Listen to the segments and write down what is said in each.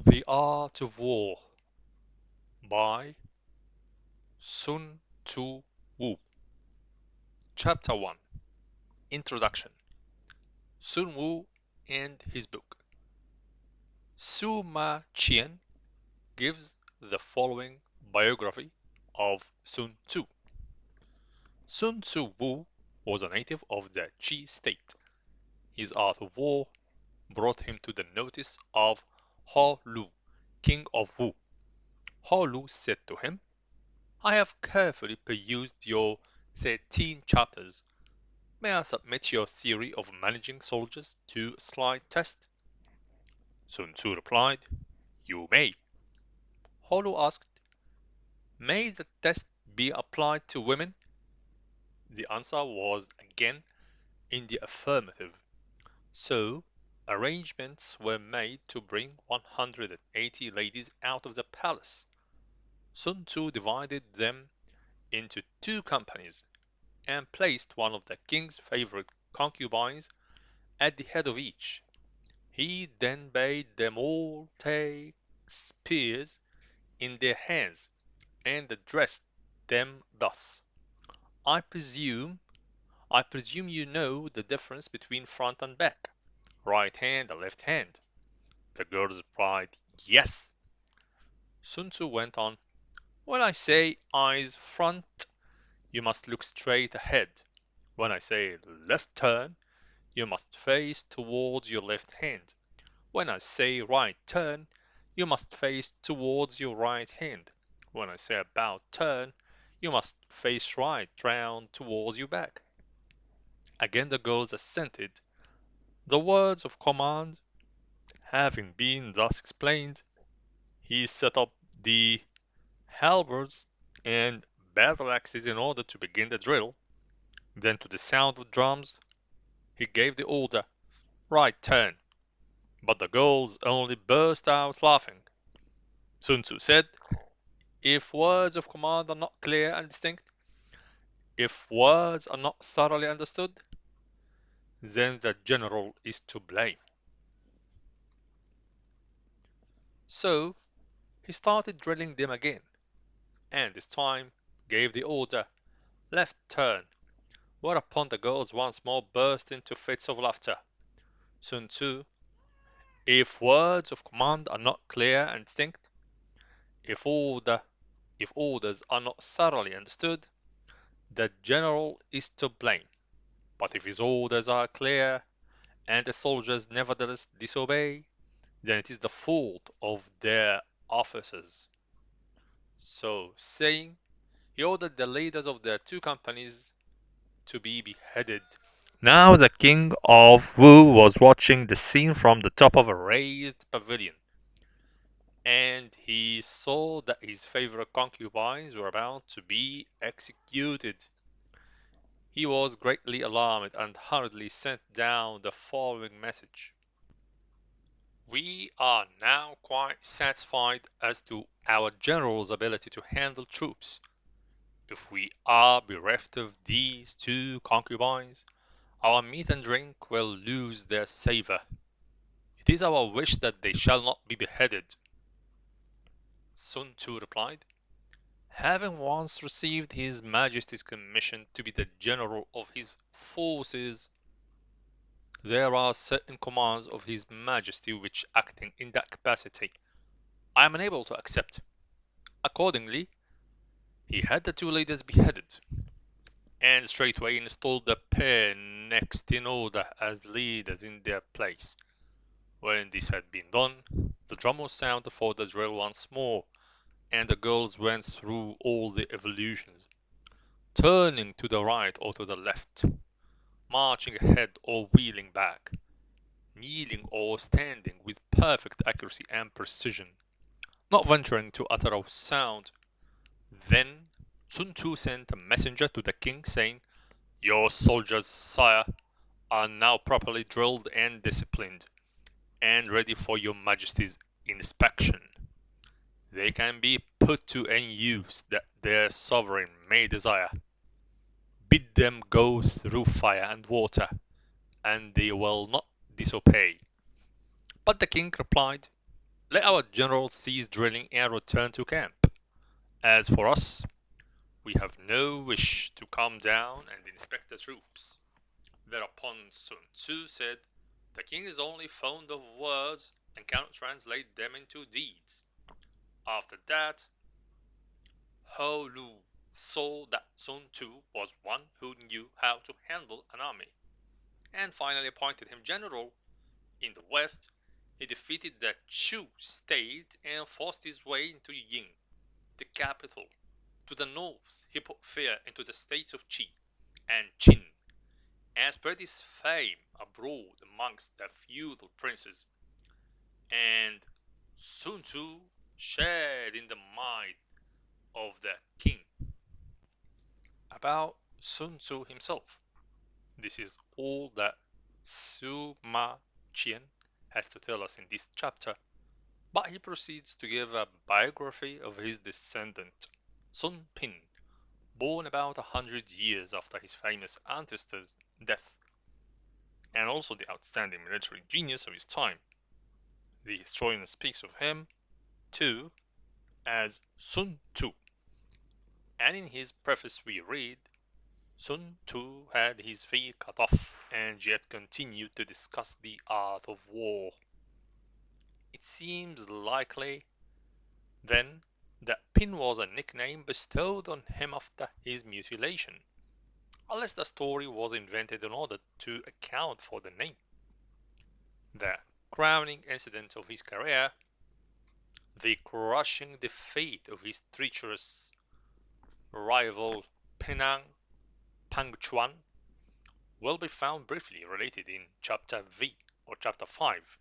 The Art of War by Sun Tzu Wu. Chapter 1. Introduction. Sun Wu and his book. Sima Qian gives the following biography of Sun Tzu. Sun Tzu Wu was a native of the Qi state. His art of war brought him to the notice of Hou Lu, king of Wu. Hou Lu said to him, "I have carefully perused your 13 chapters. May I submit your theory of managing soldiers to a slight test?" Sun Tzu replied, "You may." Hou Lu asked, "May the test be applied to women?" The answer was again in the affirmative. So arrangements were made to bring 180 ladies out of the palace. Sun Tzu divided them into 2 companies and placed one of the king's favorite concubines at the head of each. He then bade them all take spears in their hands and addressed them thus: I presume you know the difference between front and back, right hand and left hand." The girls replied, "Yes." Sun Tzu went on, "When I say eyes front, you must look straight ahead. When I say left turn, you must face towards your left hand. When I say right turn, you must face towards your right hand. When I say about turn, you must face right round towards your back." Again the girls assented. The words of command having been thus explained, he set up the halberds and battle axes in order to begin the drill. Then to the sound of drums he gave the order, "Right turn." But the girls only burst out laughing. Sun Tzu said, "If words of command are not clear and distinct, if words are not thoroughly understood, then the general is to blame." So he started drilling them again, and this time gave the order, "Left turn," whereupon the girls once more burst into fits of laughter. Sun Tzu: "If words of command are not clear and distinct, if orders are not thoroughly understood, the general is to blame. But if his orders are clear, and the soldiers nevertheless disobey, then it is the fault of their officers." So saying, he ordered the leaders of the 2 companies to be beheaded. Now the king of Wu was watching the scene from the top of a raised pavilion, and he saw that his favorite concubines were about to be executed. He was greatly alarmed and hurriedly sent down the following message: "We are now quite satisfied as to our general's ability to handle troops. If we are bereft of these 2 concubines, our meat and drink will lose their savor. It is our wish that they shall not be beheaded." Sun Tzu replied, "Having once received his Majesty's commission to be the general of his forces, there are certain commands of his Majesty which, acting in that capacity, I am unable to accept." Accordingly, he had the 2 leaders beheaded, and straightway installed the pair next in order as leaders in their place. When this had been done, the drum was sounded for the drill once more, and the girls went through all the evolutions, turning to the right or to the left, marching ahead or wheeling back, kneeling or standing with perfect accuracy and precision, not venturing to utter a sound. Then Sun Tzu sent a messenger to the king, saying, "Your soldiers, sire, are now properly drilled and disciplined, and ready for your Majesty's inspection. They can be put to any use that their sovereign may desire. Bid them go through fire and water, and they will not disobey." But the king replied, Let our generals cease drilling and return to camp. As for us, we have no wish to come down and inspect the troops." Thereupon Sun Tzu said, "The king is only fond of words and cannot translate them into deeds." After that, Ho Lu saw that Sun Tzu was one who knew how to handle an army, and finally appointed him general. In the west, he defeated the Chu state and forced his way into Ying, the capital. To the north, he put fear into the states of Qi and Qin, and spread his fame abroad amongst the feudal princes. And Sun Tzu shared in the mind of the king. About Sun Tzu himself, this is all that Sima Qian has to tell us in this chapter, but he proceeds to give a biography of his descendant, Sun Pin, born about 100 years after his famous ancestor's death, and also the outstanding military genius of his time. The historian speaks of him, too, as Sun Tzu, and in his preface we read, "Sun Tzu had his feet cut off, and yet continued to discuss the art of war." It seems likely, then, that Pin was a nickname bestowed on him after his mutilation, unless the story was invented in order to account for the name. The crowning incident of his career, the crushing defeat of his treacherous rival Penang Pangchuan, will be found briefly related in Chapter V or Chapter 5.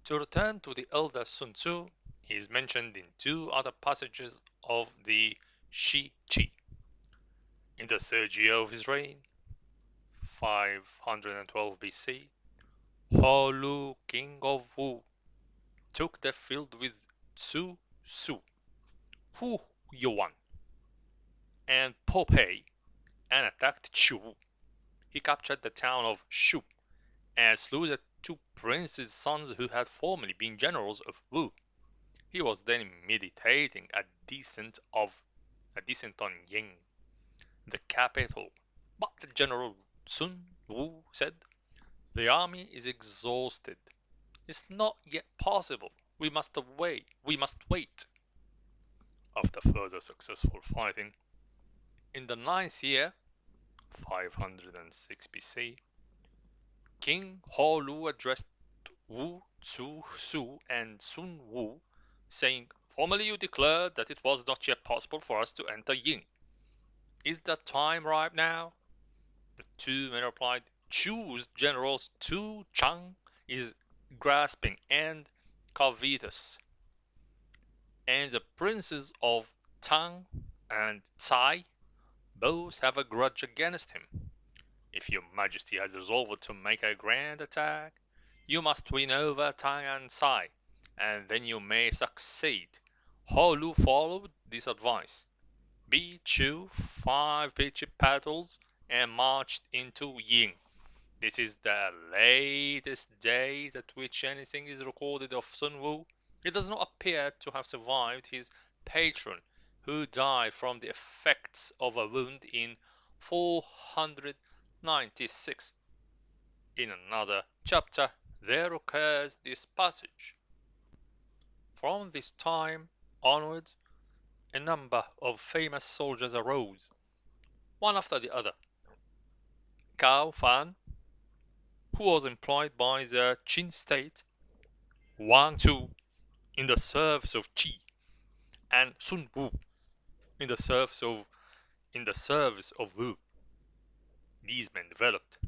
To return to the elder Sun Tzu, he is mentioned in two other passages of the Shi Chi. In the third year of his reign, 512 BC, Ho Lu, king of Wu, took the field with Tzu Su, Hu Yuan, and Po Pei, and attacked Chu. He captured the town of Shu and slew the two princes' sons who had formerly been generals of Wu. He was then meditating a descent on Ying, the capital, but the general Sun Wu said, "The army is exhausted. It's not yet possible. We must wait. We must wait." After further successful fighting, in the ninth year, 506 BC, King Ho Lu addressed Wu Tzu Su and Sun Wu, saying, "Formerly you declared that it was not yet possible for us to enter Ying. Is the time ripe now?" The two men replied, "Chu's generals Tu Chang is grasping and covetous, and the princes of Tang and Tsai both have a grudge against him. If your majesty has resolved to make a grand attack, you must win over Tang and Tsai, and then you may succeed." Ho Lu followed this advice, beat Chu 5 pitched battles, and marched into Ying. This is the latest date at which anything is recorded of Sun Wu. He does not appear to have survived his patron, who died from the effects of a wound in 496. In another chapter there occurs this passage. From this time onwards, a number of famous soldiers arose, one after the other. Cao Fan, who was employed by the Qin state, Wang Tzu in the service of Qi, and Sun Wu in the service of Wu. These men developed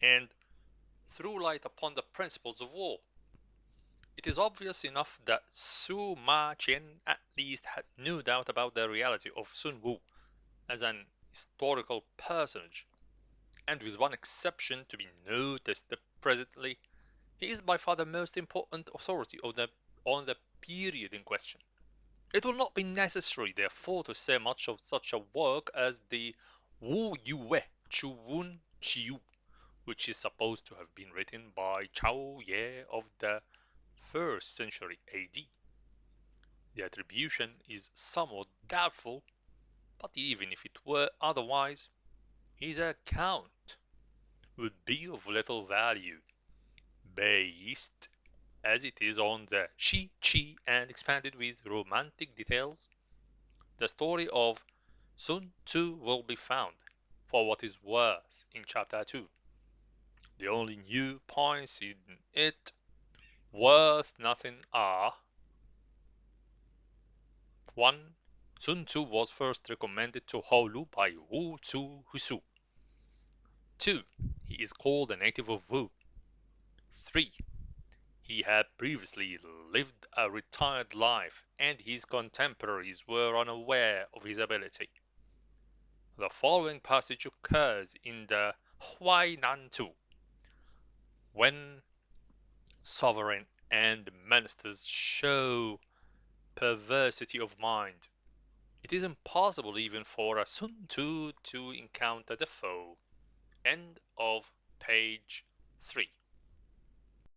and threw light upon the principles of war. It is obvious enough that Sima Qian at least had no doubt about the reality of Sun Wu as an historical personage, and with one exception to be noticed presently, he is by far the most important authority on the period in question. It will not be necessary, therefore, to say much of such a work as the Wu Yue Chu Wun Chiu, which is supposed to have been written by Chao Ye of the 1st century AD. The attribution is somewhat doubtful, but even if it were otherwise, his account would be of little value, based as it is on the Shi and expanded with romantic details. The story of Sun Tzu will be found, for what is worth, in chapter 2. The only new points in it worth nothing are: 1. Sun Tzu was first recommended to Hou by Wu Tzu Husu. 2. He is called a native of Wu. 3. He had previously lived a retired life, and his contemporaries were unaware of his ability. The following passage occurs in the Huai when sovereign and ministers show perversity of mind. It is impossible even for a Sun Tzu to encounter the foe. End of page 3.